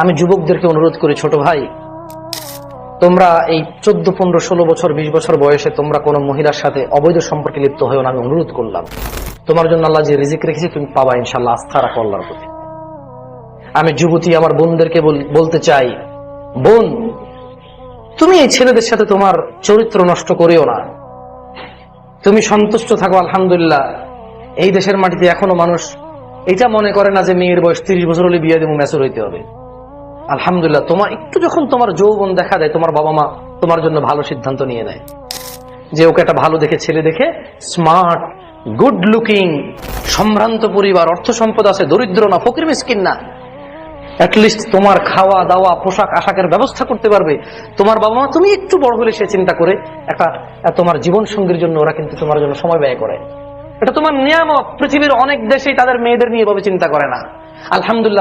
আমি যুবকদেরকে অনুরোধ করি, ছোট ভাই, তোমরা এই 14, 15, 16 বছর 20 বছর বয়সে তোমরা কোনো মহিলার সাথে অবৈধ সম্পর্কে লিপ্ত হয়েও না। আমি অনুরোধ করলাম, তোমার জন্য আল্লাহ যে রিজিক রেখেছে তুমি পাবা ইনশাআল্লাহ। আস্থা রাখো আল্লাহর প্রতি। আমি যুবতী আমার বোনদেরকে বলতে চাই, বোন, তুমি এই ছেলেদের সাথে তোমার চরিত্র নষ্ট করিও না। তুমি সন্তুষ্ট থাকো। আলহামদুলিল্লাহ, এই দেশের মাটিতে এখনো মানুষ এটা মনে করে না যে মেয়ের বয়স 30 বছর হলে বিয়ে দেবো, ম্যাচুর হইতে হবে। আলহামদুলিল্লাহ, তোমার একটু যখন তোমার যৌবন দেখা দেয়, তোমার বাবা মা তোমার জন্য ভালো সিদ্ধান্ত নিয়ে নেয় যে ওকে একটা ভালো দেখে ছেলে দেখে, স্মার্ট, গুড লুকিং, সম্ভ্রান্ত পরিবার, অর্থ সম্পদ আছে, দরিদ্র না, ফকির মিসকিন না, অ্যাটলিস্ট তোমার খাওয়া দাওয়া পোশাক আশাকের ব্যবস্থা করতে পারবে তোমার বাবা মা। তুমি একটু বড় হলে সে চিন্তা করে একটা তোমার জীবন সঙ্গীর জন্য ওরা কিন্তু তোমার জন্য সময় ব্যয় করে। এটা তোমার নিয়ামত। পৃথিবীর অনেক দেশেই তাদের মেয়েদের নিয়ে এভাবে চিন্তা করে না। আলহামদুলিল্লাহ।